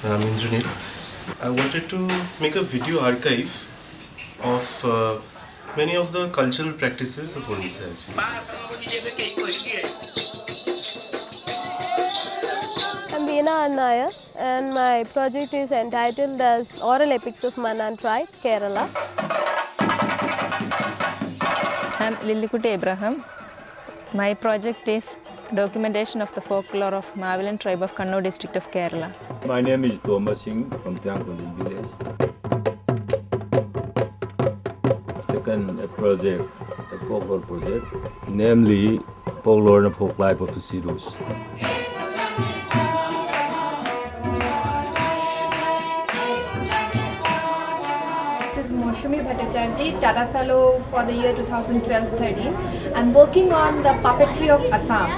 I'm Indraneet. I wanted to make a video archive of many of the cultural practices of Odisha actually. I'm Veena Annaya and my project is entitled as Oral Epics of Manan Tribe, Kerala. I'm Lillikutti Abraham. My project is documentation of the folklore of Mavilan tribe of Kannur district of Kerala. My name is Thomas Singh from Tiangkoli village. Second project, a folklore project, namely folklore and folk life of the Sidus. This is Moshumi Bhattacharjee, Tata Fellow for the year 2012-13. I'm working on the puppetry of Assam.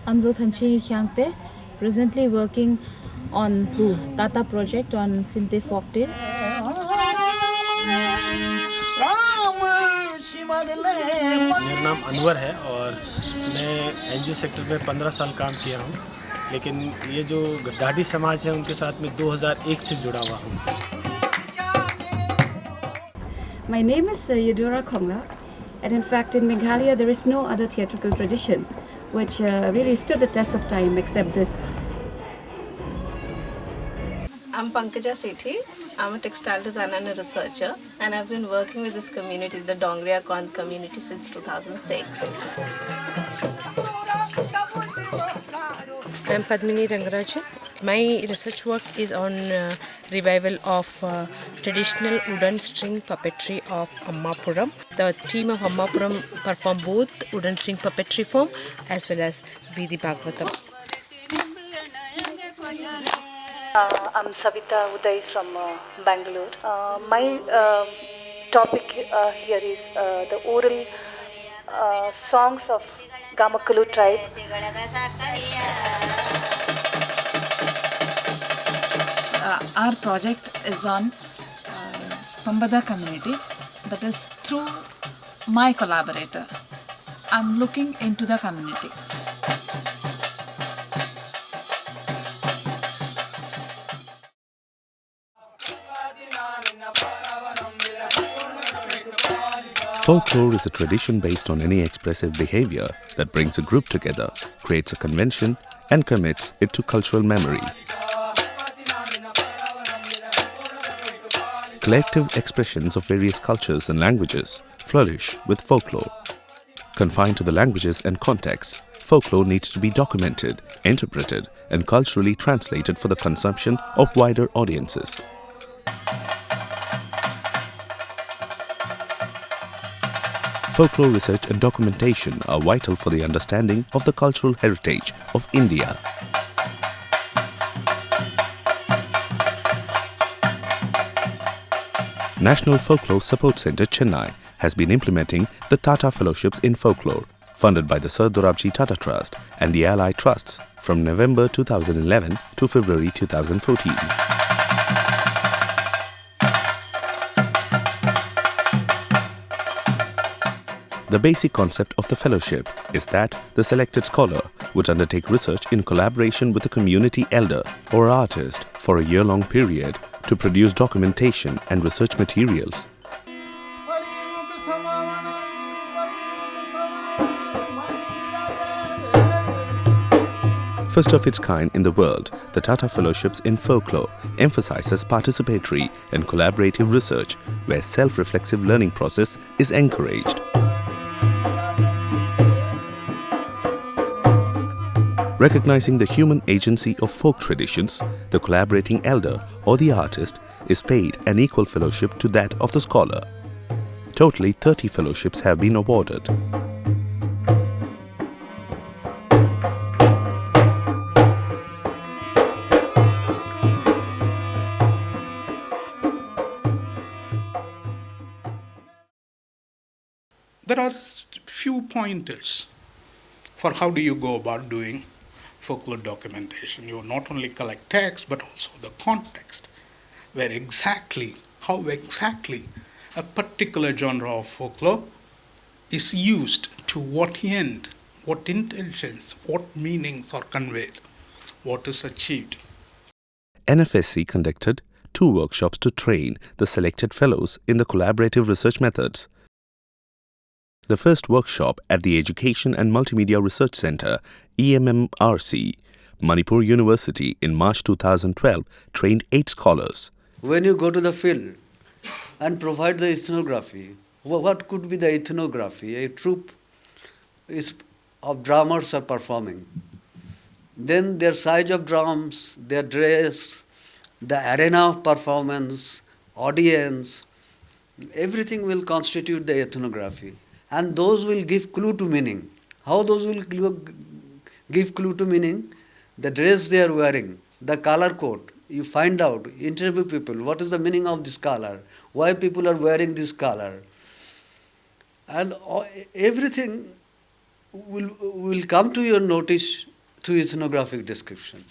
I'm Zothanchi Hyangte, presently working on Tata project on Sinte folktales. मेरा नाम अनवर है और मैं NGO sector में 15 साल काम किया हूँ, लेकिन ये जो ढाडी समाज है उनके साथ में 2001 से जुड़ा हुआ हूँ. My name is Yadura Konga, and in fact in Meghalaya there is no other theatrical tradition which really stood the test of time except this. I'm Pankaja Sethi. I'm a textile designer and a researcher, and I've been working with this community, the Dongriya Kond community, since 2006. I'm Padmini Rangarajan. My research work is on revival of traditional wooden string puppetry of Ammapuram. The team of Ammapuram perform both wooden string puppetry form as well as Vidi Bhagavatam. I'm Savita Uday from Bangalore. My topic here is the oral songs of Gamakalu tribe. Our project is on Pambada community, that is through my collaborator. I'm looking into the community. Folklore is a tradition based on any expressive behavior that brings a group together, creates a convention, and commits it to cultural memory. Collective expressions of various cultures and languages flourish with folklore. Confined to the languages and contexts, folklore needs to be documented, interpreted, and culturally translated for the consumption of wider audiences. Folklore research and documentation are vital for the understanding of the cultural heritage of India. National Folklore Support Center, Chennai, has been implementing the Tata Fellowships in Folklore, funded by the Sir Dorabji Tata Trust and the Ally Trusts from November 2011 to February 2014. The basic concept of the fellowship is that the selected scholar would undertake research in collaboration with a community elder or artist for a year-long period to produce documentation and research materials. First of its kind in the world, the Tata Fellowships in Folklore emphasizes participatory and collaborative research where self-reflexive learning process is encouraged. Recognizing the human agency of folk traditions, the collaborating elder or the artist is paid an equal fellowship to that of the scholar. Totally 30 fellowships have been awarded. There are few pointers for how do you go about doing folklore documentation. You not only collect text but also the context, where how exactly a particular genre of folklore is used, to what end, what intelligence, what meanings are conveyed, what is achieved. NFSC conducted 2 workshops to train the selected fellows in the collaborative research methods. The first workshop at the Education and Multimedia Research Centre, EMMRC, Manipur University in March 2012 trained 8 scholars. When you go to the field and provide the ethnography, what could be the ethnography? A troupe of drummers are performing. Then their size of drums, their dress, the arena of performance, audience, everything will constitute the ethnography. And those will give clue to meaning. How those will give clue to meaning? The dress they are wearing, the color code. You find out, interview people, what is the meaning of this color? Why people are wearing this color? And everything will come to your notice through ethnographic description.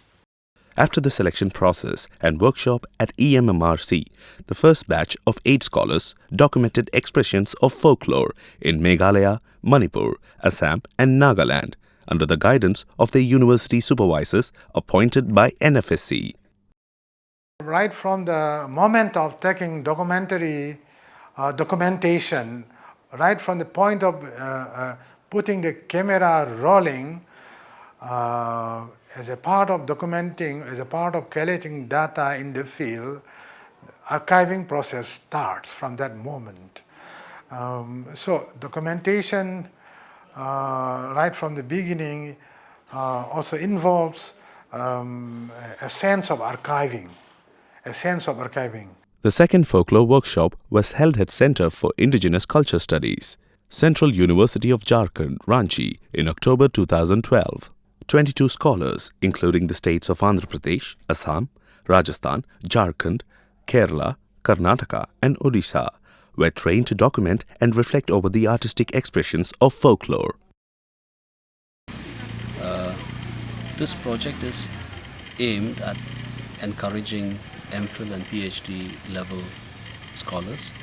After the selection process and workshop at EMMRC, the first batch of 8 scholars documented expressions of folklore in Meghalaya, Manipur, Assam and Nagaland under the guidance of the university supervisors appointed by NFSC. Right from the moment of taking documentation, right from the point of putting the camera rolling, as a part of documenting, as a part of collating data in the field, archiving process starts from that moment. So documentation right from the beginning also involves a sense of archiving, The second folklore workshop was held at Center for Indigenous Culture Studies, Central University of Jharkhand, Ranchi in October 2012. 22 scholars, including the states of Andhra Pradesh, Assam, Rajasthan, Jharkhand, Kerala, Karnataka and Odisha, were trained to document and reflect over the artistic expressions of folklore. This project is aimed at encouraging MPhil and PhD level scholars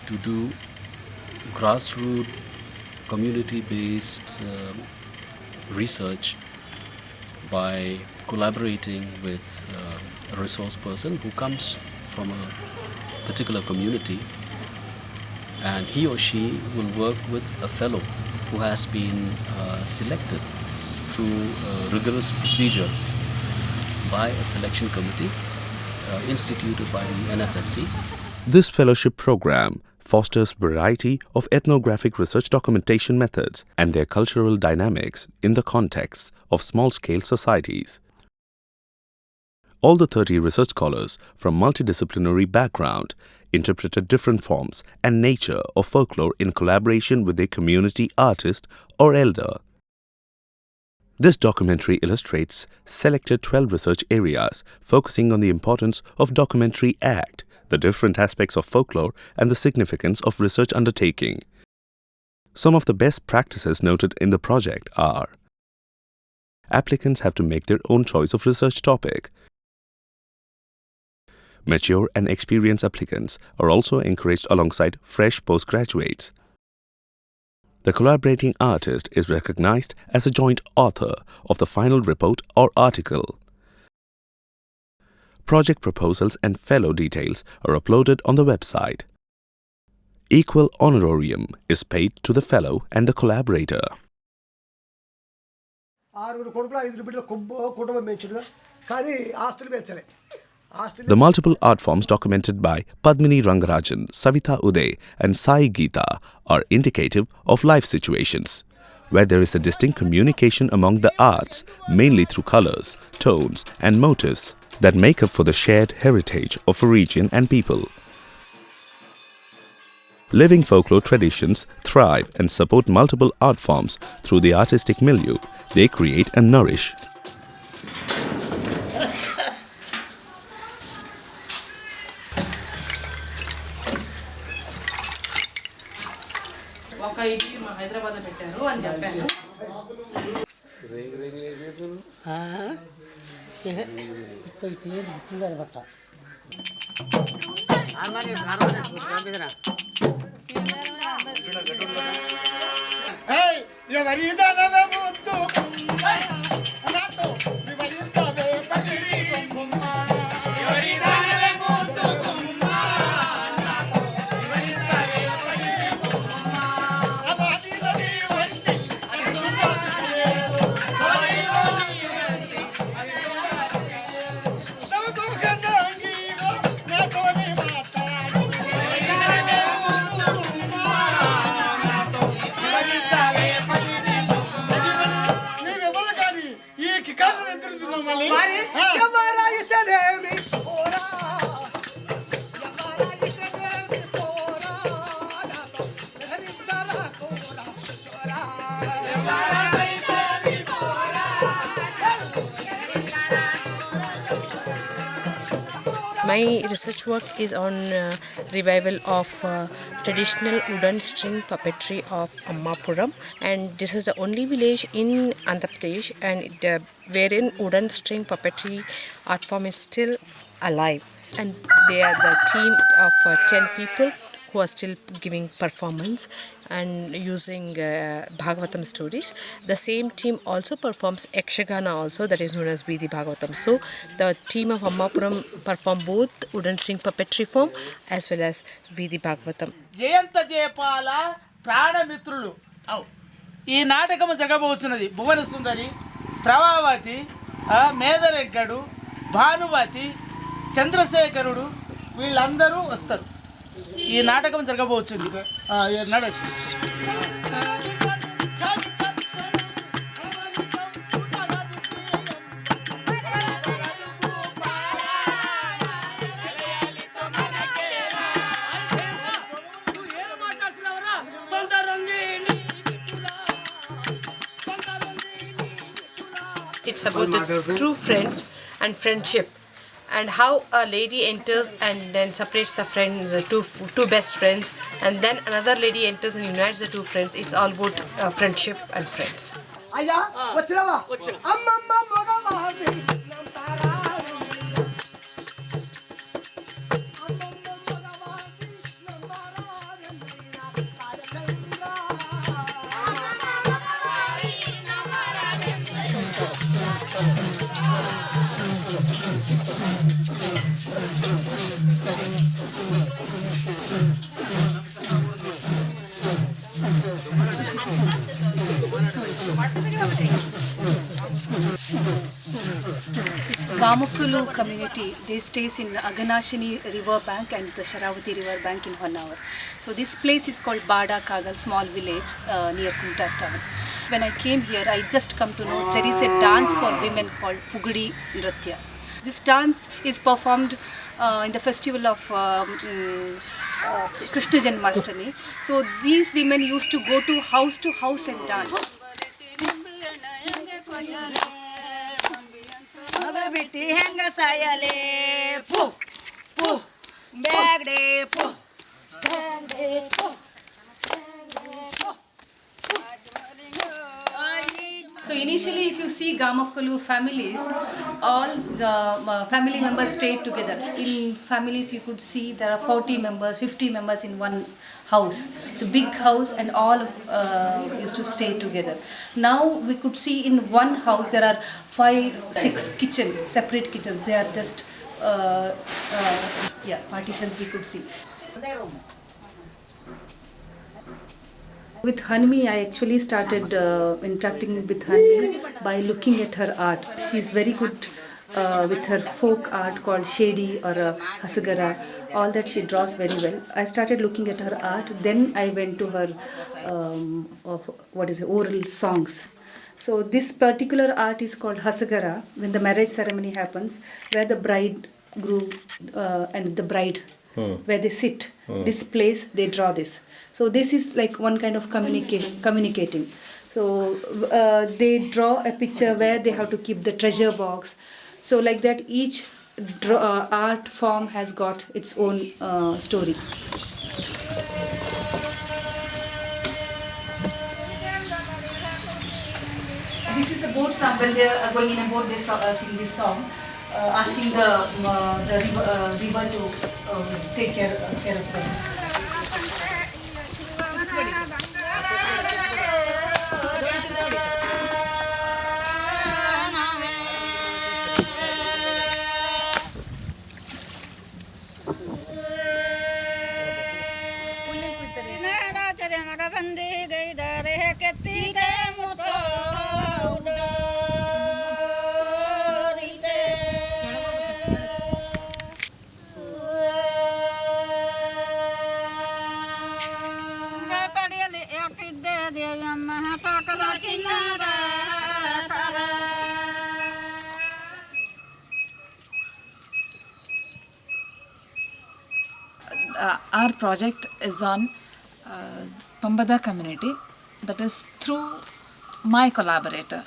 to do grassroots, community-based research by collaborating with a resource person who comes from a particular community, and he or she will work with a fellow who has been selected through a rigorous procedure by a selection committee instituted by the NFSC. This fellowship program fosters variety of ethnographic research documentation methods and their cultural dynamics in the context of small-scale societies. All the 30 research scholars from multidisciplinary background interpreted different forms and nature of folklore in collaboration with their community artist or elder. This documentary illustrates selected 12 research areas focusing on the importance of documentary act, the different aspects of folklore and the significance of research undertaking. Some of the best practices noted in the project are: applicants have to make their own choice of research topic. Mature and experienced applicants are also encouraged alongside fresh postgraduates. The collaborating artist is recognized as a joint author of the final report or article. Project proposals and fellow details are uploaded on the website. Equal honorarium is paid to the fellow and the collaborator. The multiple art forms documented by Padmini Rangarajan, Savita Uday and Sai Geeta are indicative of life situations, where there is a distinct communication among the arts, mainly through colors, tones and motifs that make up for the shared heritage of a region and people. Living folklore traditions thrive and support multiple art forms through the artistic milieu they create and nourish. Hey, My research work is on revival of traditional wooden string puppetry of Ammapuram, and this is the only village in Andhra Pradesh and wherein wooden string puppetry art form is still alive, and they are the team of 10 people who are still giving performance and using Bhagavatam stories. The same team also performs Yakshagana also, that is known as Vidi Bhagavatam. So the team of Ammapuram perform both wooden string puppetry form as well as Vidi Bhagavatam. Jayanta జయపాల ప్రాణమిత్రులు ఈ నాటకము జరగబోతున్నది. భువన సుందరి, ప్రభావతి, మేదరెంకడు, భానుమతి, చంద్రశేఖరుడు వీళ్ళందరూ వస్తారు. ఈ నాటకం జరగబోతుంది. నడవచ్చు. It's about the true friends and friendship, and how a lady enters and then separates the friends, two best friends, and then another lady enters and unites the two friends. It's all about friendship and friends. అయ్యా వచ్చినావా? అమ్మమ్మ మగవాది. This Gamukulu community, they stays in Aganashini river bank and the Sharavati river bank in Honavar. So this place is called Bada Kagal, small village near Kumta town. When I came here, I just come to know there is a dance for women called Pugudi Nritya. This dance is performed in the festival of Krishna Janmashtami. So these women used to go to house and dance. So initially, if you see Gamukulu families, all the family members stayed together. In families, you could see there are 40 members, 50 members in one house. It's a big house and all used to stay together. Now we could see in one house there are 5-6 kitchens, separate kitchens. They are just partitions we could see. With Hanmi, I actually started interacting with Hanmi by looking at her art. She's very good with her folk art called Shady or Hasagara. All that she draws very well. I started looking at her art. Then I went to her oral songs. So this particular art is called Hasagara. When the marriage ceremony happens, where the bridegroom and the bride, where they sit, this place they draw this. So this is like one kind of communicating. So they draw a picture where they have to keep the treasure box. So like that, each art form has got its own story. This is a boat song. When they are going in a boat, they sing this song, asking the river to take care of them. our project is on Pambada community, that is through my collaborator.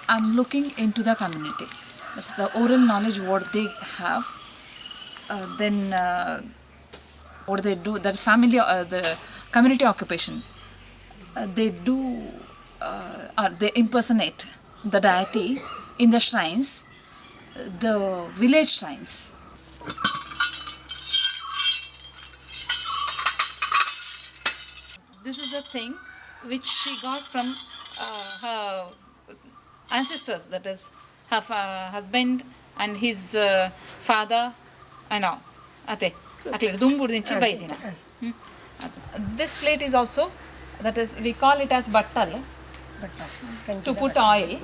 I'm looking into the community. That's the oral knowledge what they have, then what they do, that family, the community occupation. They do, or they impersonate the deity in the shrines, the village shrines. This is the thing which she got from her ancestors, that is her husband and his father and all. This plate is also, that is, we call it as battal, to put oil.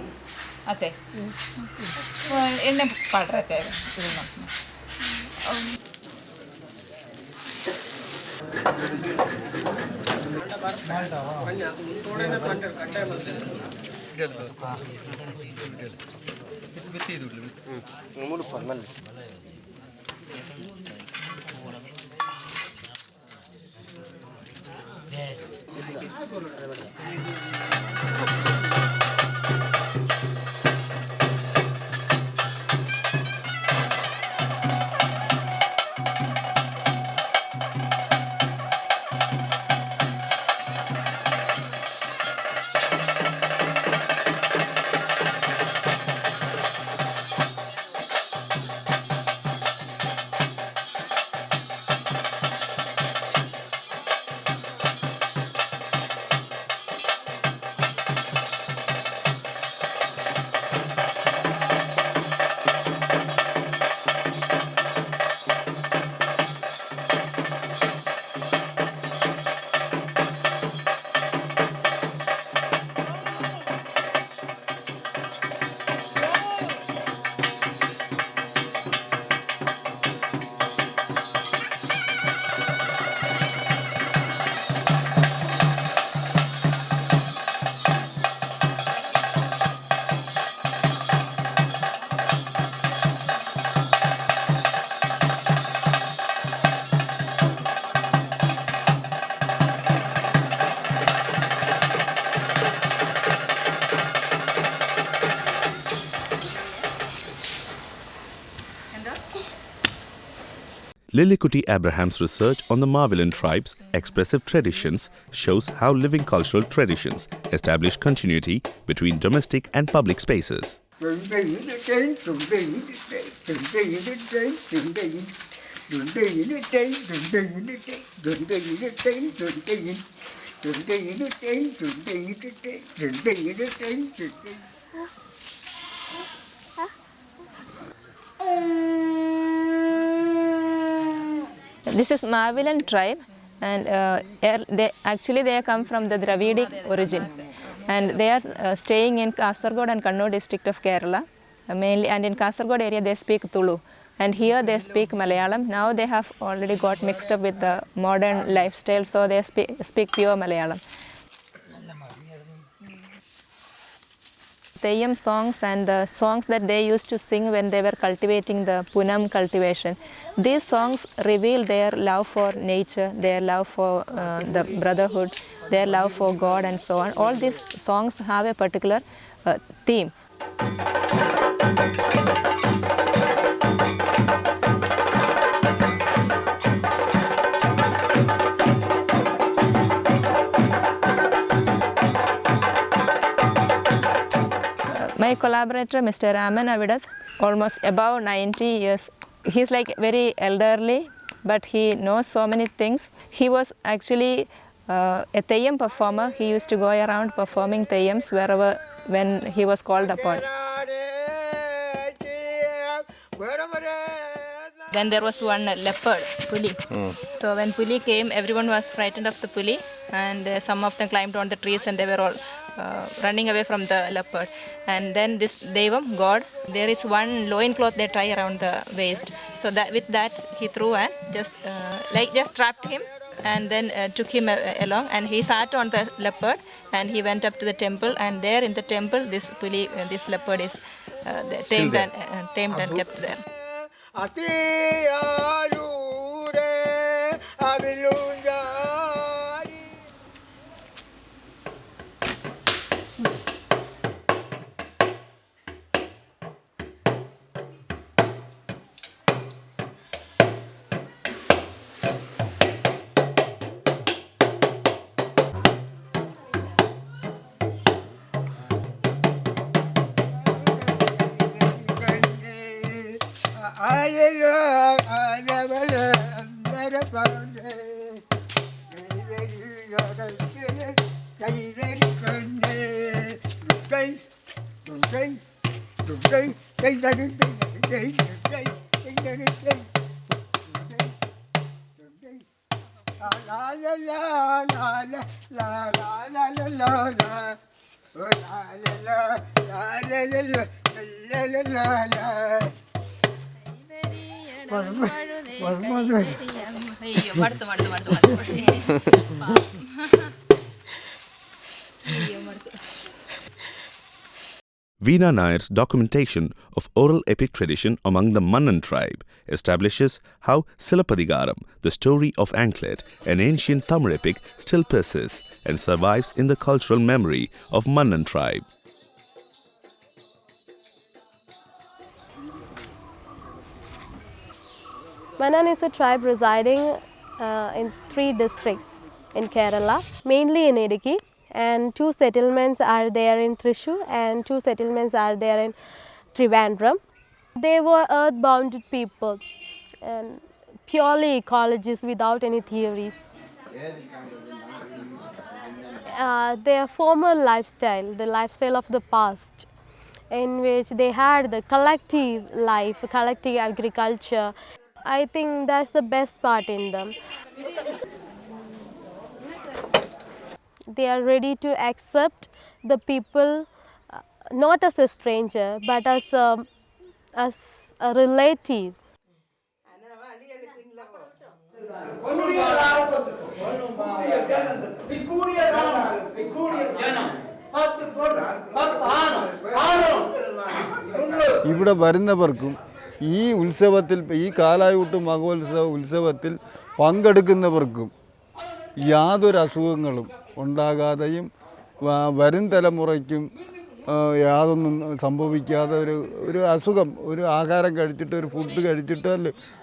Lilikuti Abraham's research on the Marvillan tribe's expressive traditions shows how living cultural traditions establish continuity between domestic and public spaces. This is Marvillan tribe, and they come from the Dravidic origin, and they are staying in Kasaragod and Kannur district of Kerala mainly, and in Kasaragod area they speak Tulu, and here they speak Malayalam. Now they have already got mixed up with the modern lifestyle, so they speak pure Malayalam. Theyyam songs and the songs that they used to sing when they were cultivating the Punam cultivation. These songs reveal their love for nature, their love for the brotherhood, their love for God and so on. All these songs have a particular theme. My collaborator, Mr. Raman Avidath, almost above 90 years. He's like very elderly, but he knows so many things. He was actually a Theyyam performer. He used to go around performing Theyyams wherever when he was called upon. Then there was one leopard, Puli. So when Puli came, everyone was frightened of the Puli, and some of them climbed on the trees and they were all running away from the leopard. And then this Devam, God, there is one loincloth they tie around the waist. So that with that he threw and just trapped him, and then took him along, and he sat on the leopard and he went up to the temple, and there in the temple this Puli, this leopard is tamed and kept there. അയ്യോ മടുത്തു മടുത്തു മടുത്തു മടുത്തു അയ്യോ മടുത്തു. Veena Nair's documentation of oral epic tradition among the Mannan tribe establishes how Silapadigaram, the story of Anklet, an ancient Tamil epic, still persists and survives in the cultural memory of Mannan tribe. Mannan is a tribe residing in 3 districts in Kerala, mainly in Idukki, and 2 settlements are there in Thrissur and 2 settlements are there in Trivandrum. They were earth-bound people and purely ecologists without any theories. Their former lifestyle, the lifestyle of the past, in which they had the collective life, collective agriculture, I think that's the best part in them. They are ready to accept the people not as a stranger but as a relative. ഇവിടെ വരുന്നവർക്കും ഈ ഉത്സവത്തിൽ ഈ കാലായൂട്ട് മഹോത്സവ ഉത്സവത്തിൽ പങ്കെടുക്കുന്നവർക്കും യാതൊരു അസുഖങ്ങളും ഉണ്ടാകാതെയും വരും തലമുറയ്ക്കും യാതൊന്നും സംഭവിക്കാതെ ഒരു അസുഖം ഒരു ആഹാരം കഴിച്ചിട്ടോ ഒരു ഫുഡ് കഴിച്ചിട്ടോ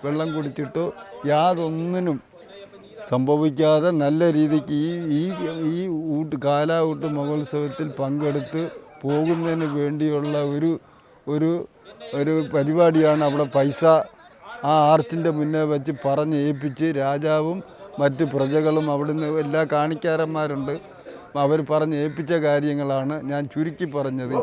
വെള്ളം കുടിച്ചിട്ടോ യാതൊന്നിനും സംഭവിക്കാതെ നല്ല രീതിക്ക് ഈ കാലായൂട്ട് മഹോത്സവത്തിൽ പങ്കെടുത്ത് പോകുന്നതിന് വേണ്ടിയുള്ള ഒരു പരിപാടിയാണ്. അവിടെ പൈസ ആ ആർച്ചിൻ്റെ മുന്നേ വെച്ച് പറഞ്ഞ് ഏൽപ്പിച്ച് രാജാവും മറ്റ് പ്രജകളും അവിടുന്ന് എല്ലാ കാണിക്കാരന്മാരുണ്ട്, അവർ പറഞ്ഞ് ഏൽപ്പിച്ച കാര്യങ്ങളാണ് ഞാൻ ചുരുക്കി പറഞ്ഞത്.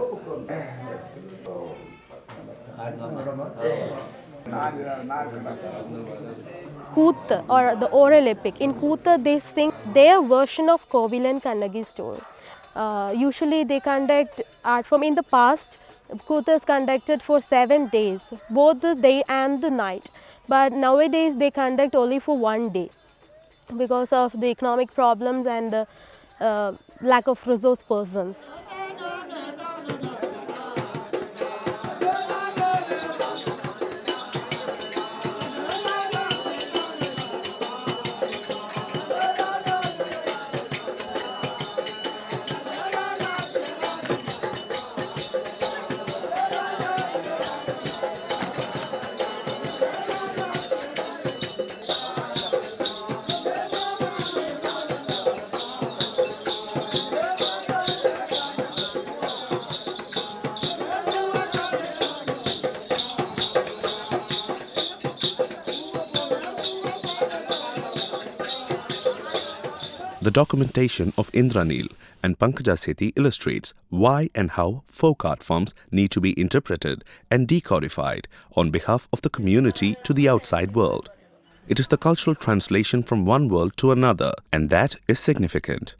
Kootha or the oral epic. In Kootha they sing their version of Kovilan Kannagi story. Usually they conduct art form. In the past, Kootha is conducted for 7 days, both the day and the night. But nowadays they conduct only for 1 day because of the economic problems and the lack of resource persons. The documentation of Indranil and Pankaja Sethi illustrates why and how folk art forms need to be interpreted and decodified on behalf of the community to the outside world. It is the cultural translation from one world to another, and that is significant.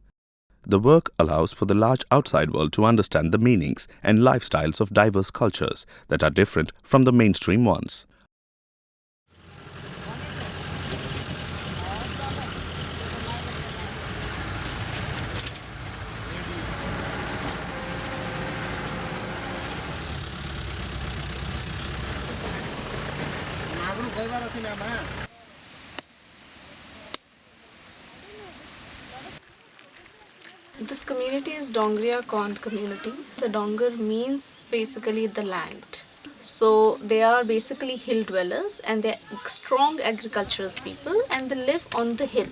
The work allows for the large outside world to understand the meanings and lifestyles of diverse cultures that are different from the mainstream ones. This community is Dongriya Kond community. The Dongar means basically the land. So they are basically hill dwellers and they're strong agriculturist people and they live on the hill.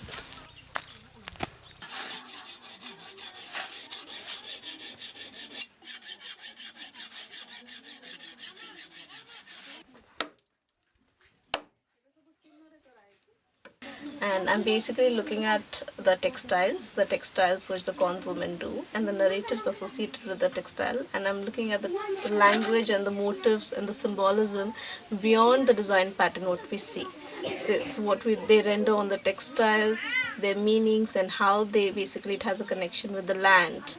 and I'm basically looking at the textiles which the Kond women do, and the narratives associated with the textile, and I'm looking at the language and the motifs and the symbolism beyond the design pattern what we see. So what they render on the textiles, their meanings, and how they basically it has a connection with the land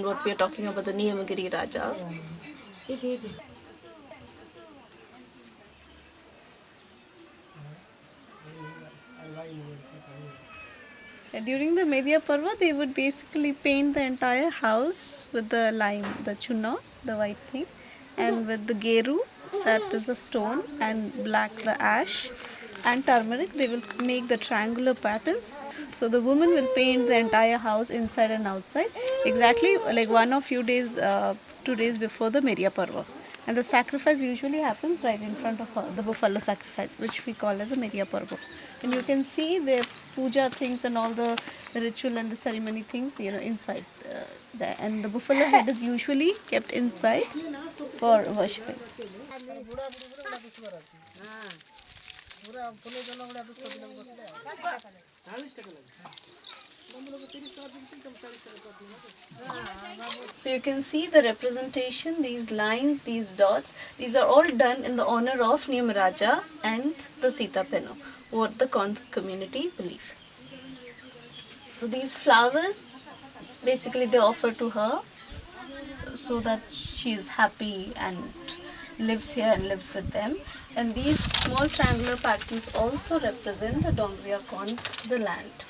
what we are talking about, the Niyamagiri Raja. During the Media Parva, they would basically paint the entire house with the lime, the chunna, the white thing, and with the geru, that is the stone, and black, the ash, and turmeric, they will make the triangular patterns. So the woman will paint the entire house inside and outside, exactly like 2 days before the Media Parva. And the sacrifice usually happens right in front of her, the buffalo sacrifice, which we call as a Media Parva. And you can see the puja things and all the ritual and the ceremony things, inside there. And the buffalo head is usually kept inside for worshipping. So you can see the representation, these lines, these dots, these are all done in the honor of Niyamaraja and the Sita Pennu, what the Kond community believe. So these flowers, basically they offer to her so that she is happy and lives here and lives with them. And these small triangular patterns also represent the Dongriya Kond, the land.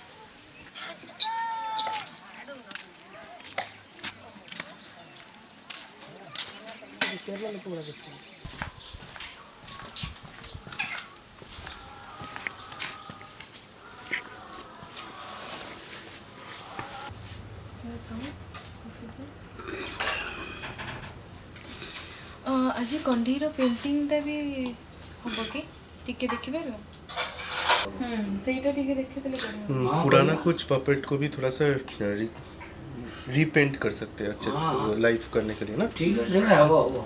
आज कंडीर painting टा भी हम कि टिके देखि परबो सेटा टिके देखि तले करबो पुराना कुछ पपेट को भी थोड़ा सा रीपेंट कर सकते हैं अच्छे लाइफ करने के लिए ना ठीक है जरा आओ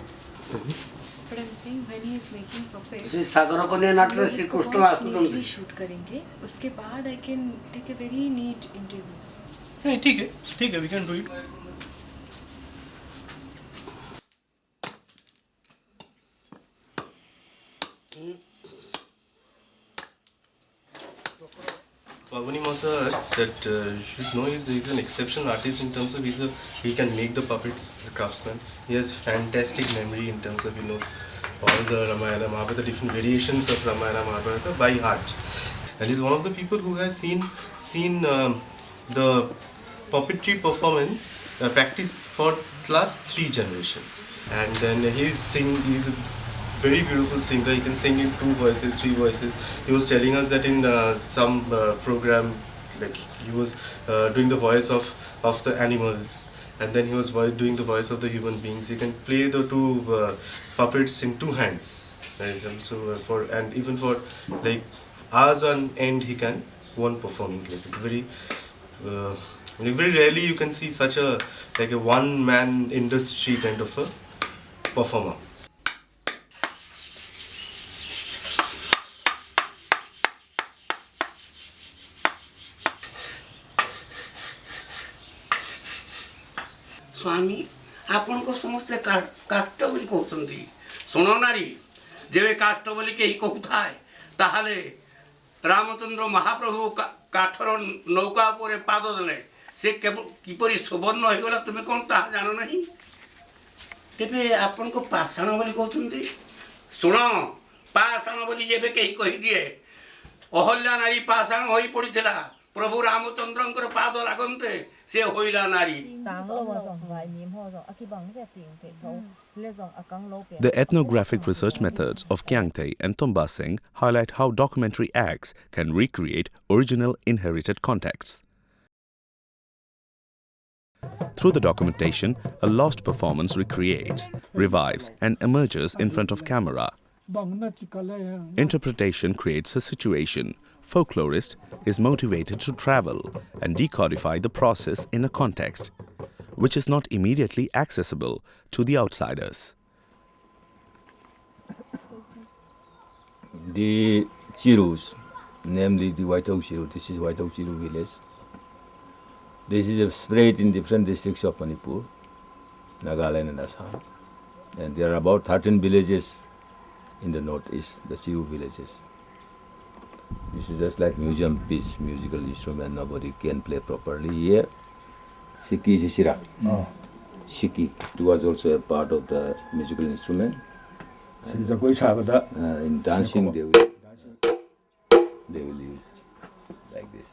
But I'm saying when he is making puppets, Shri सागर कन्या नाट्य में श्री कृष्ण आसुचंद्र शूट करेंगे उसके बाद I can take a very neat interview. नहीं ठीक है we can do it. Pavani Masa, that you should know he's an exceptional artist in terms of he can make the puppets, the craftsman. He has fantastic memory in terms of he knows all the Ramayana Mahabharata, the different variations of Ramayana Mahabharata by heart. And he's one of the people who has seen the puppetry performance practice for the last 3 generations. And then he's a very beautiful singer. He can sing in 2 voices, 3 voices. He was telling us that in some program, like he was doing the voice of the animals, and then he was doing the voice of the human beings. He can play the 2 puppets in 2 hands. So and even for like hours on end, he can one performing. Like it's very rarely you can see such a one-man industry kind of a performer. स्वामी आपण को समस्ते काष्ट बोली कहते शुण नारी जेबे काष्ट बोली कहीं कहूए ताहले रामचंद्र महाप्रभु काठर नौका पर पाद देले से किपरि सुवर्ण होगला तुम्हें कौन ता जान नहीं तेबे आपण को पाषाण बोली कहते शुण पाषाण बोली जेबे कहीं कही दिए अहल्या नारी पाषाण हो पड़ा प्रभु रामचंद्र पाद लागते से होइला नारी. The ethnographic research methods of Kyangte and Tombasing highlight how documentary acts can recreate original inherited contexts. Through the documentation, a lost performance recreates, revives, and emerges in front of camera. Interpretation creates a situation. Folklorist is motivated to travel and decodify the process in a context which is not immediately accessible to the outsiders. The Chirus, namely the Waitauchiru. This is Waitauchiru village. This is spread in different districts of Manipur, Nagaland and Assam. And there are about 13 villages in the northeast, the Chiru villages. This is just like museum piece, musical instrument, nobody can play properly here. Shiki is Shira. Shiki. It was also a part of the musical instrument. In dancing they will use like this.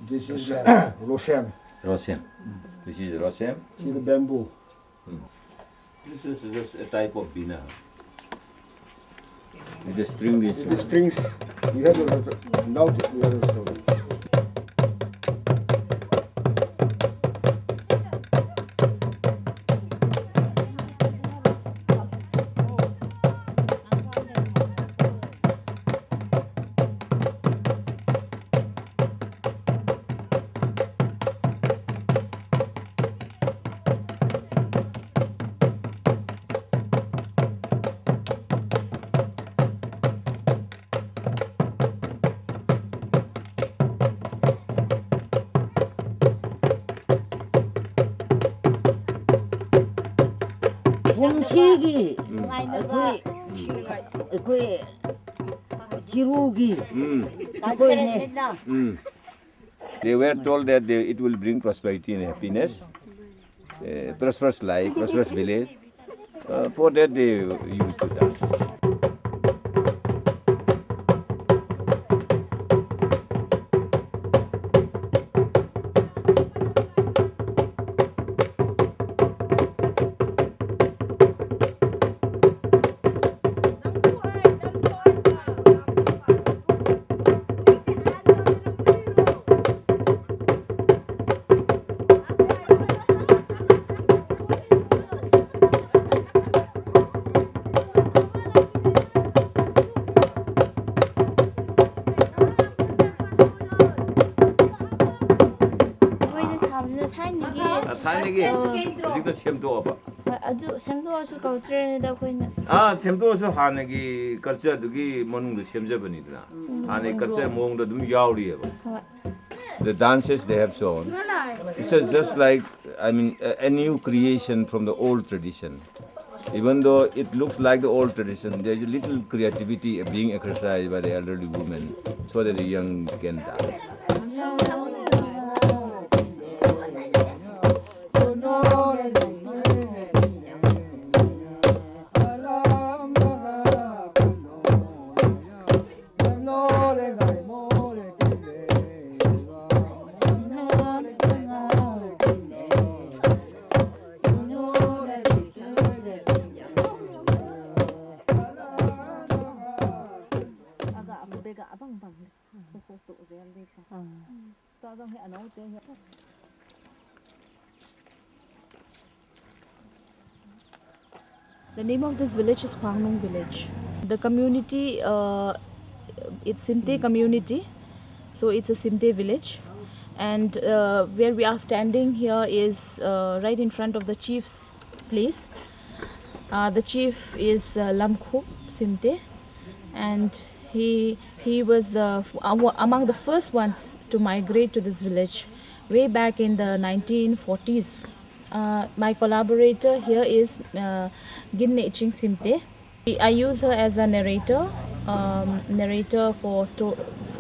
This is Roshem. Roshem. This is Roshem. See the bamboo. This is just a type of bina. It's a string instrument. The strings, we have a now we have a story. 공식이 그 지루기 They were told that it will bring prosperity and happiness, prosperous life, prosperous village. For that they used to dance. 아직도 샘도어봐. 아주 샘도어수 culture에다 거기는. 샘도어수 하나기 culture두기 모능도 샘저번이더라. 하나기 culture 모응도 좀 야우리해 봐. The dances they have shown, it's just like a new creation from the old tradition. Even though it looks like the old tradition, there is a little creativity being exercised by the elderly women so that the young can dance. The name of this village is Hwangnong village. The community, it's Simte community, so it's a Simte village. And where we are standing here is right in front of the chief's place. The chief is Lamkhup Simte, and he was among the first ones to migrate to this village way back in the 1940s. My collaborator here is Ginne Ching Simte. I use her as a narrator for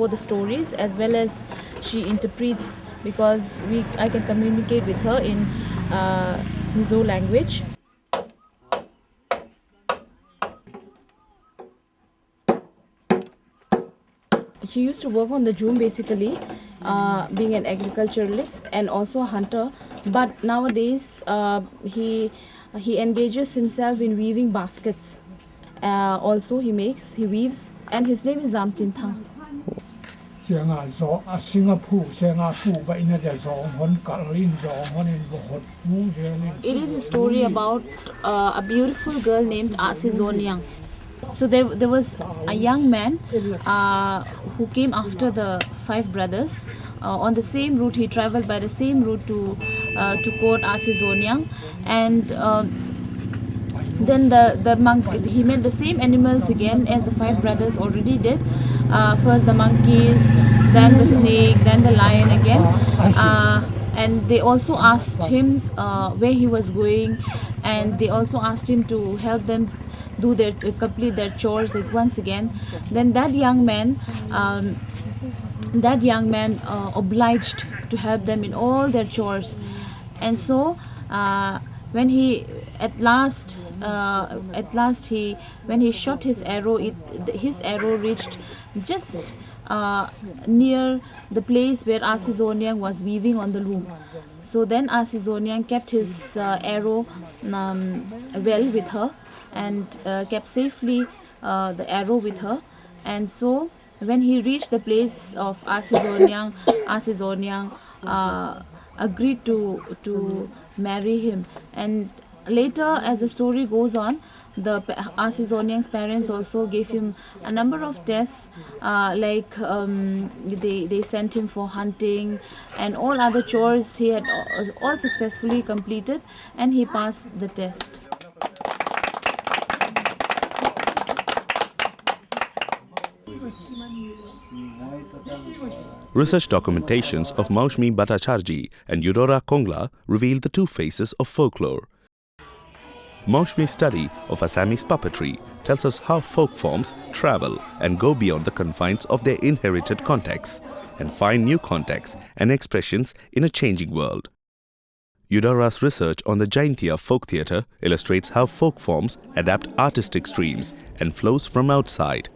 the stories, as well as she interprets, because I can communicate with her in Mizo language. She used to work on the Joom basically, being an agriculturalist and also a hunter. But nowadays he engages himself in weaving baskets. Also he weaves, and his name is Zamchinthang. It is a story about a beautiful girl named Asizonyang. So there was a young man who came after the 5 brothers. On the same route, he traveled by the same route to court Asizonyang, and then the monk, he met the same animals again as the 5 brothers already did, First the monkeys, then the snake, then the lion again. And they also asked him where he was going, and they also asked him to help them complete their chores once again. Then that young man obliged to help them in all their chores. And so when he at last he when he shot his arrow, his arrow reached just near the place where Asizonyang was weaving on the loom. So then Asizonyang kept his arrow well with her, and kept safely the arrow with her. And so when he reached the place of Asizonyang, agreed to marry him. And later, as the story goes on, Asizonyang's parents also gave him a number of tests, they sent him for hunting, and all other chores he had all successfully completed, and he passed the test. Research documentations of Maushmi Bhattacharjee and Eudora Kongla reveal the two faces of folklore. Maushmi's study of Assamese puppetry tells us how folk forms travel and go beyond the confines of their inherited contexts and find new contexts and expressions in a changing world. Eudora's research on the Jaintia folk theatre illustrates how folk forms adapt artistic streams and flows from outside.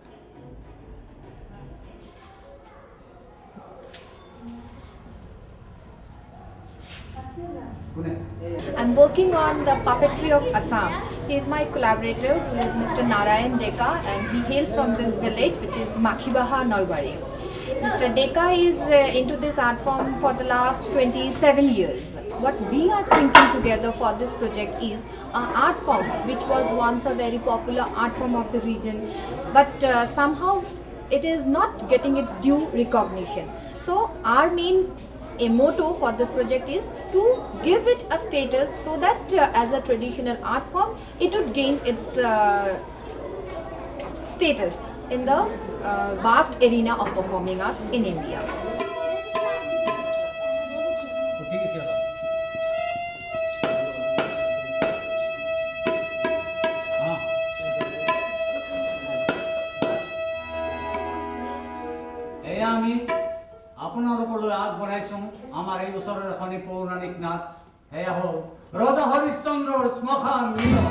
I'm working on the puppetry of Assam. He is my collaborator, who is Mr. Narayan Deka, and he hails from this village, which is Makhibaha, Nalbari. Mr. Deka is into this art form for the last 27 years. What we are thinking together for this project is an art form which was once a very popular art form of the region, but somehow it is not getting its due recognition. So our main motto for this project is to give it a status so that as a traditional art form it would gain its status in the vast arena of performing arts in India. আপোনালোকলৈ আগবঢ়াইছোঁ আমাৰ এই ওচৰৰ এখনি পৌৰাণিক nut এয়া হ'ল ৰজা হৰিশ্চন্দ্ৰৰ শ্মশান মিলন।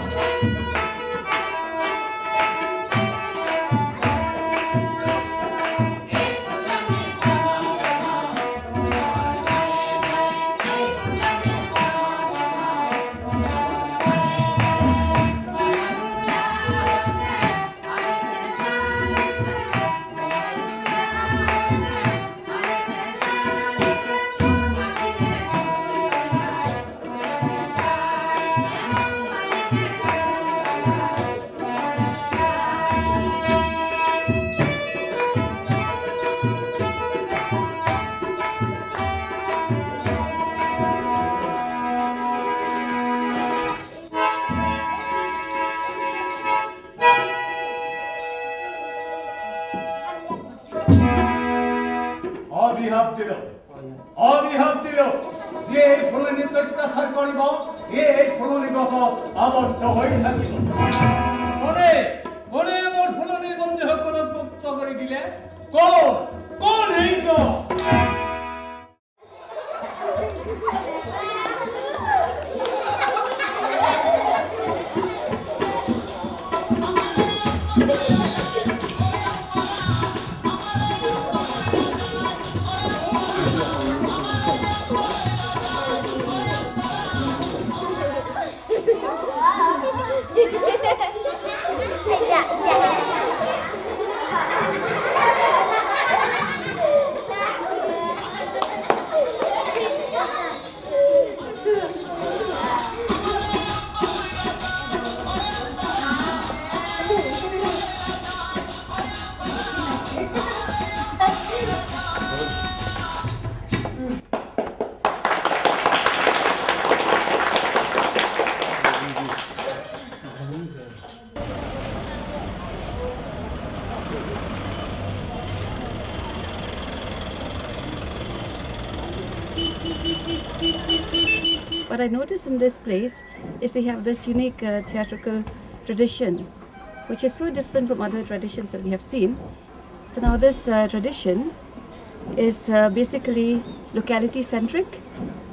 what I noticed in this place is they have this unique theatrical tradition, which is so different from other traditions that we have seen. So now this tradition is basically locality centric.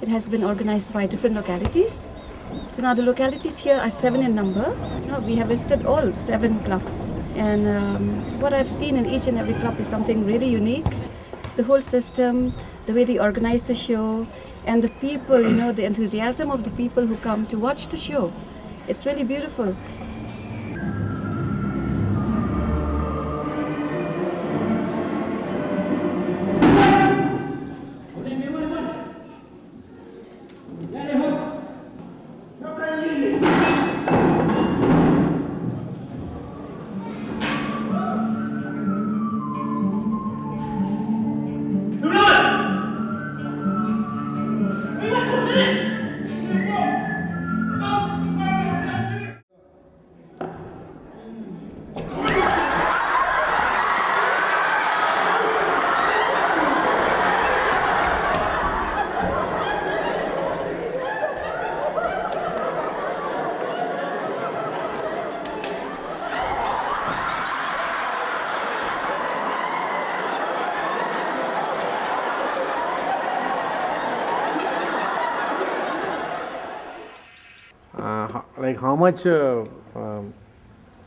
It has been organized by different localities. So now the localities here are 7 in number. We have visited all 7 clubs, and what I've seen in each and every club is something really unique. The whole system, the way they organize the show, and the people, the enthusiasm of the people who come to watch the show. It's really beautiful. Like how much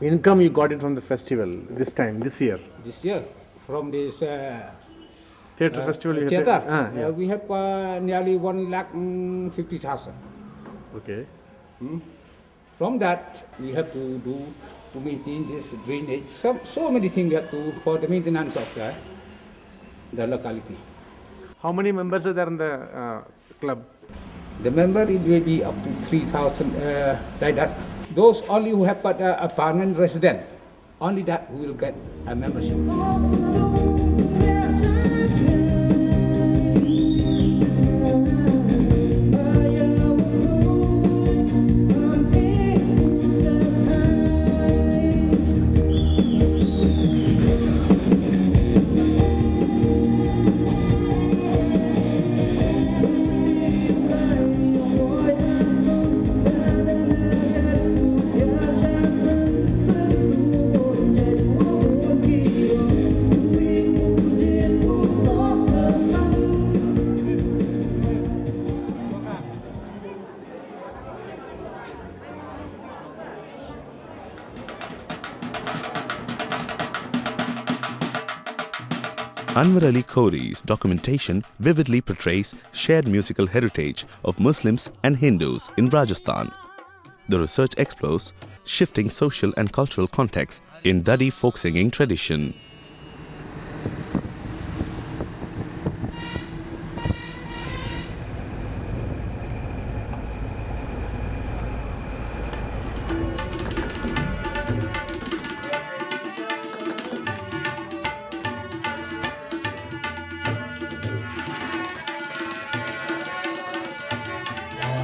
income you got it from the festival this year? This year, from this Theatre festival you theatre, have yeah. we have nearly 1,50,000. Okay. From that, we have to maintain this drainage. So many things we have to for the maintenance of the locality. How many members are there in the club? The member it will be up to 3,000 like that. Those only who have got a permanent resident, only that who will get a membership. Anwar Ali Khori's documentation vividly portrays shared musical heritage of Muslims and Hindus in Rajasthan. The research explores shifting social and cultural contexts in Dadi folk singing tradition.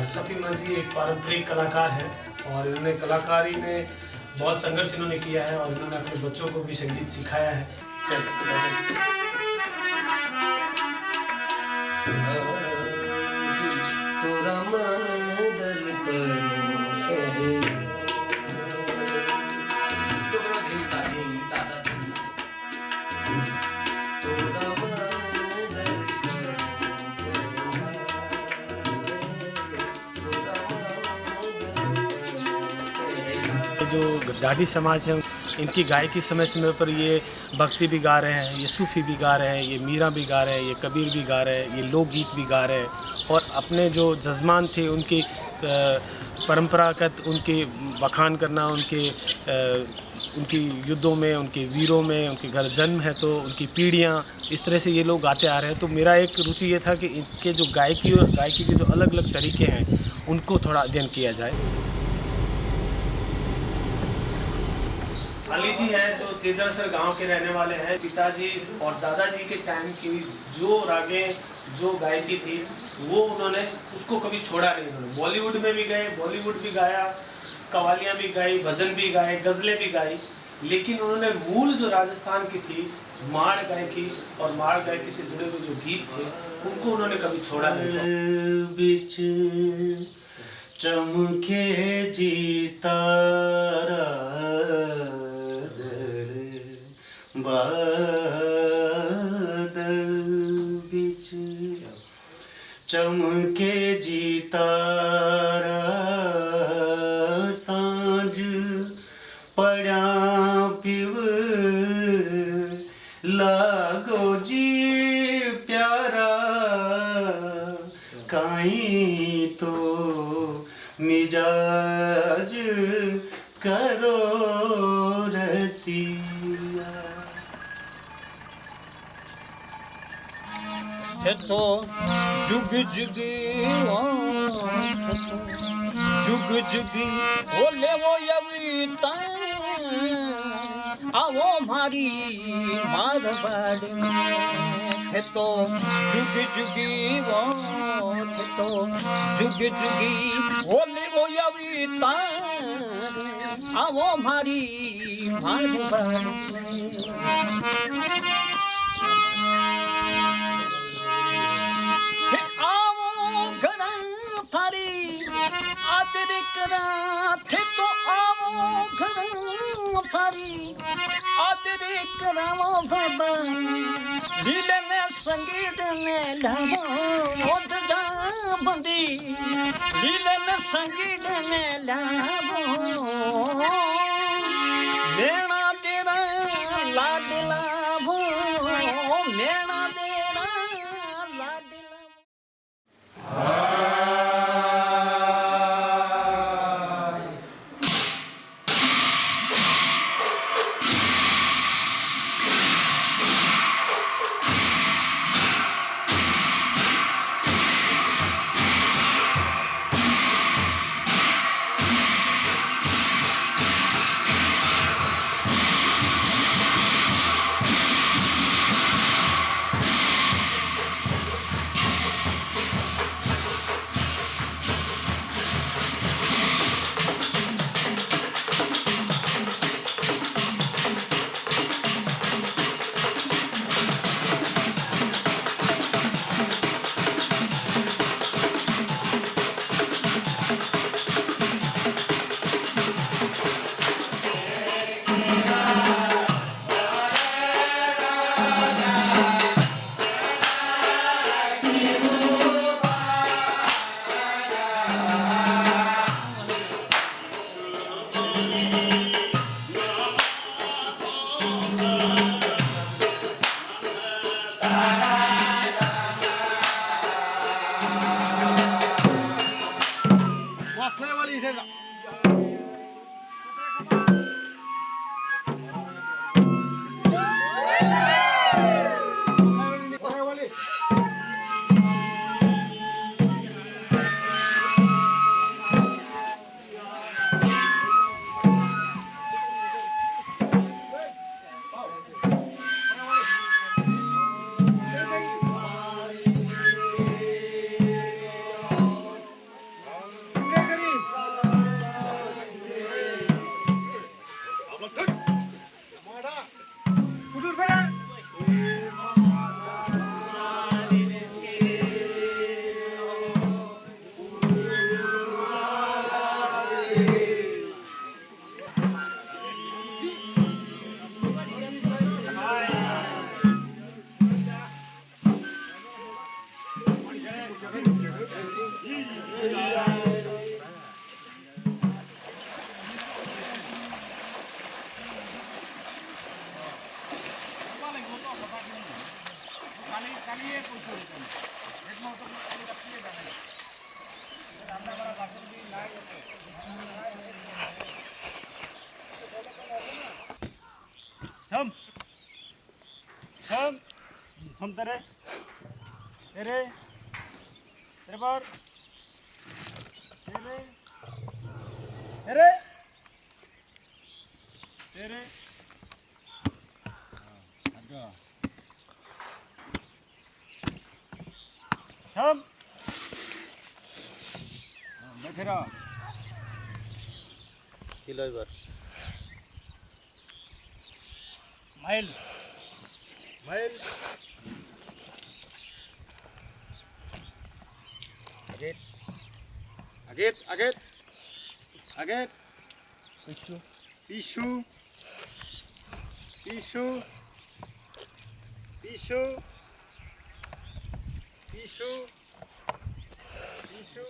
Sakina जी एक पारंपरिक कलाकार है और इन्होंने कलाकारी में बहुत संघर्ष इन्होंने किया है और इन्होंने अपने बच्चों को भी संगीत सिखाया है। जो ढाडी समाज है इनकी गायकी समय समय पर ये भक्ति भी गा रहे हैं, ये सूफी भी गा रहे हैं, ये मीरा भी गा रहे हैं, ये कबीर भी गा रहे हैं, ये लोकगीत भी गा रहे हैं और अपने जो जज्बान थे उनकी परंपरागत उनके बखान करना, उनकी युद्धों में, उनके वीरों में, उनके घर जन्म है तो उनकी पीढ़ियाँ इस तरह से ये लोग गाते आ रहे हैं। तो मेरा एक रुचि ये था कि इनके जो गायकी के जो अलग अलग तरीके हैं उनको थोड़ा अध्ययन किया जाए। अली जी हैं जो तेजरसर गांव के रहने वाले हैं। पिताजी और दादाजी के टाइम की जो रागें, जो गायकी थी वो उन्होंने उसको कभी छोड़ा नहीं। उन्होंने बॉलीवुड में भी गए, बॉलीवुड भी गाया, कवालियाँ भी गाई, भजन भी गाए, गज़लें भी गाई, लेकिन उन्होंने मूल जो राजस्थान की थी माड़ गायकी और माड़ गायकी से जुड़े हुए जो गीत थे उनको उन्होंने कभी छोड़ा नहीं। चमके जी तारा बादल बिच चमके जी तारा सांझ पड़ा पिव लागो जी प्यारा काई तो मिजाज करो रसिया तो जुग जुगी जुग जुगी ओले वो यवीता आवो मारी मारवाड़ थे तो जुग जुगी वो थे तो जुग जुगी ओले वो यवीता आवो मारी मारवाड़ आदर करा थे तो आवो घर थारी आदर करावो बाबा लीले ने संगीत ने लावो ओद जा बंदी लीले ने संगीत ने लावो लेना तेरा लाडला भो लेना तेरा लाडला तेरे तेरे तेरे पर तेरे तेरे तेरे थम बैठे रहो खिलो एक बार माइल माइल Ajit Again. Pishu. Pishu. Pishu. Pishu. Pishu. Pishu.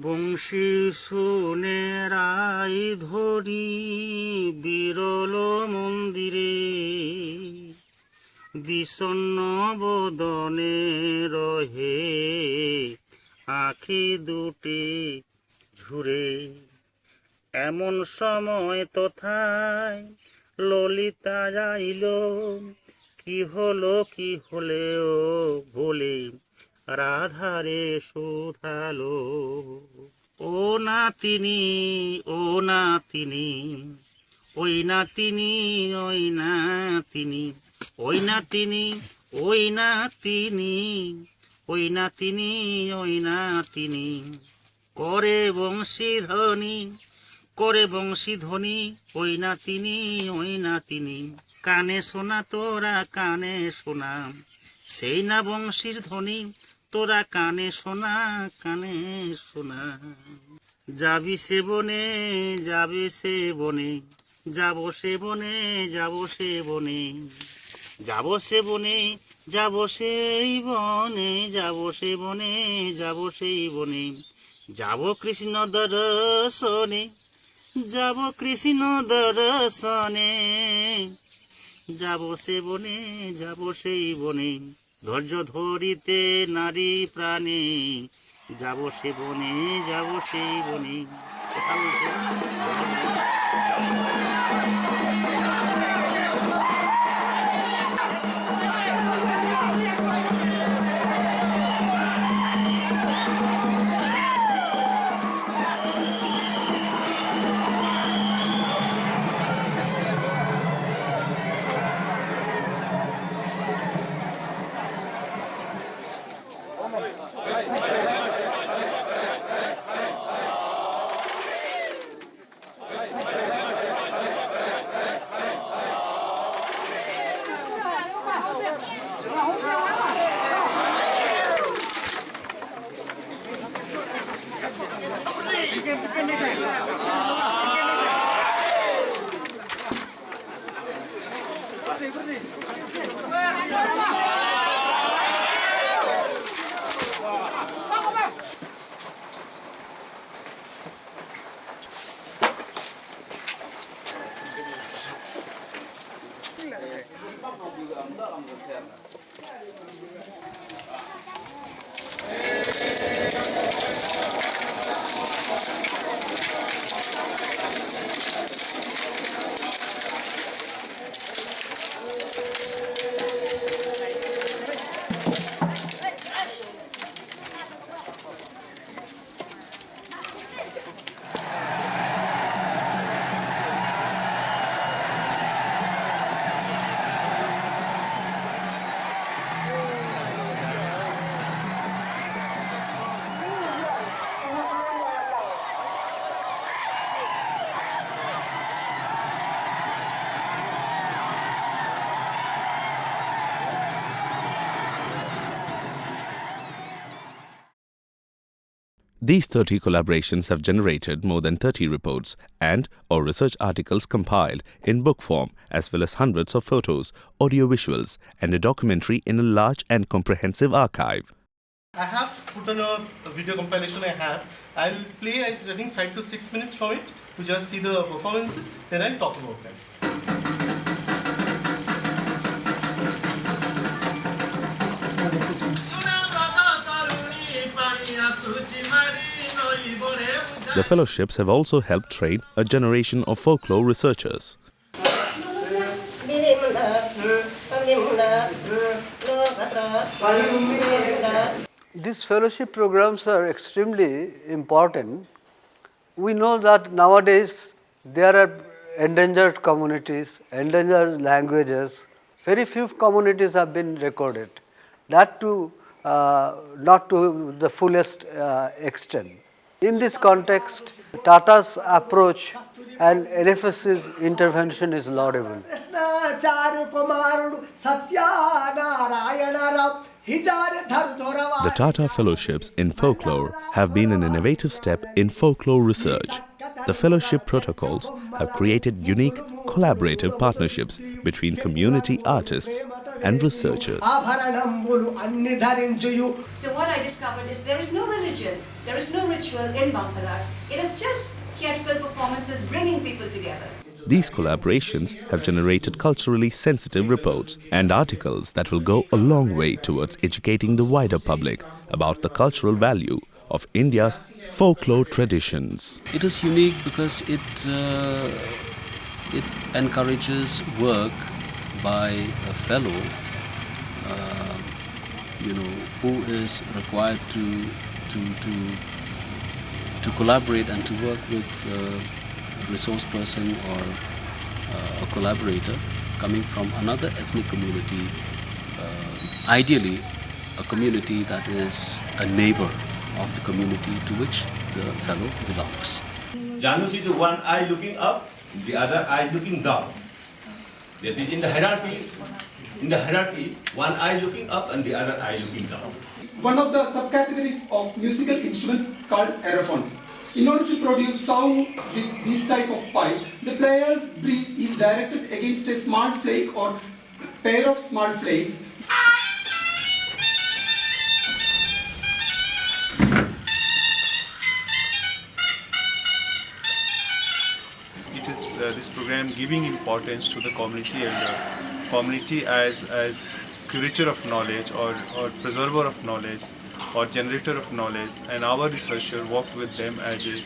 বংশী শুনে রাই ধরি বিরল মন্দিরে বিষণ্ণ বদনে রহে আখি দুটি ঝুরে এমন সময় তথায় ললিতা যাইল কি হলে ও বলে রাধারে শুধালো ও নাতিনি ও নাতিনি ওই নাতিনি ওই নাতিনি ওই নাতিনি ওই নাতিনি ওই নাতিনি ওই নাতিনি করে বংশী ধ্বনি ওই নাতিনি কানে শোনা তোরা কানে শোনা সেই না বংশীর ধ্বনি তোরা কানে শোনা যাবি সে বনে যাবে সে বনে যাব সে বনে যাব সে বনে যাব সে বনে যাব সেই বনে যাব সে বনে যাব সেই বনে যাব কৃষ্ণ দর্শনে যাব কৃষ্ণ দর্শনে যাব সে বনে যাব সেই বনে ধৈর্য ধরিতে নারী প্রাণে যাব সে বনে যাব সেই বনে কথা বলছে These 30 collaborations have generated more than 30 reports and/or research articles compiled in book form, as well as hundreds of photos, audio visuals, and a documentary in a large and comprehensive archive. I have put on a video compilation I'll play, I think 5 to 6 minutes from it to just see the performances, then I'll talk about them. The fellowships have also helped train a generation of folklore researchers. These fellowship programs are extremely important. We know that nowadays there are endangered communities, endangered languages. Very few communities have been recorded. That too, not to the fullest extent. In this context, Tata's approach and LFS's intervention is laudable. The Tata Fellowships in Folklore have been an innovative step in folklore research. The fellowship protocols have created unique collaborative partnerships between community artists and researchers. So what I discovered is there is no religion, there is no ritual in Bangladesh. It is just theatrical performances bringing people together. These collaborations have generated culturally sensitive reports and articles that will go a long way towards educating the wider public about the cultural value of India's folklore traditions. It is unique because it encourages work by a fellow, who is required to collaborate and to work with a resource person or a collaborator coming from another ethnic community, ideally a community that is a neighbor of the community to which the fellow belongs. Janus is one eye looking up, the other eye looking down. That is in the hierarchy, one eye looking up and the other eye looking down. One of the subcategories of musical instruments called aerophones. In order to produce sound with this type of pipe, the player's breath is directed against a small flake or pair of small flakes. It is this program giving importance to the community and the community as curator of knowledge or preserver of knowledge or generator of knowledge, and our researcher worked with them as a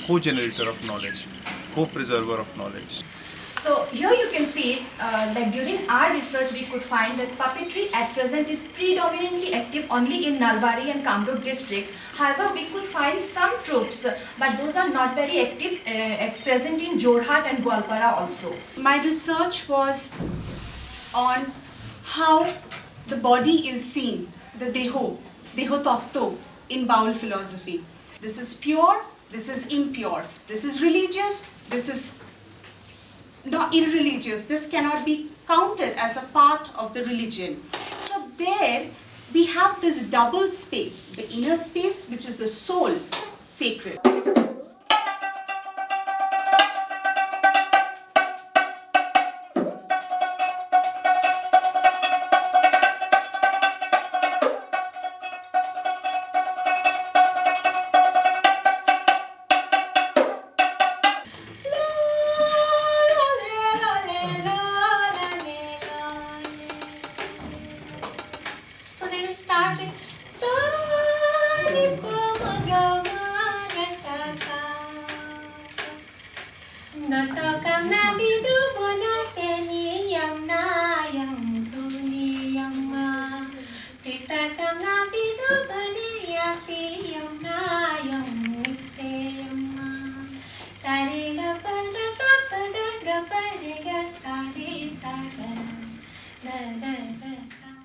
co-generator of knowledge, co-preserver of knowledge. So here you can see, like during our research, we could find that puppetry at present is predominantly active only in Nalbari and Kamrup district. However, we could find some troops, but those are not very active at present in Jorhat and Gwalpara also. My research was on how the body is seen, the Deho Tattva in Baul philosophy. This is pure, this is impure, this is religious, this is not irreligious. This cannot be counted as a part of the religion. So there we have this double space, the inner space which is the soul, sacred. So they will start with sa ni pa ma ga sa sa. Natokam na bidu bona seni yam na yam suni yam ma. Titakam na bidu bani yasi yam na yam nikse yam ma. Sare ga pa ga sa pa ga pa re ga sa re sa ga da da da sa.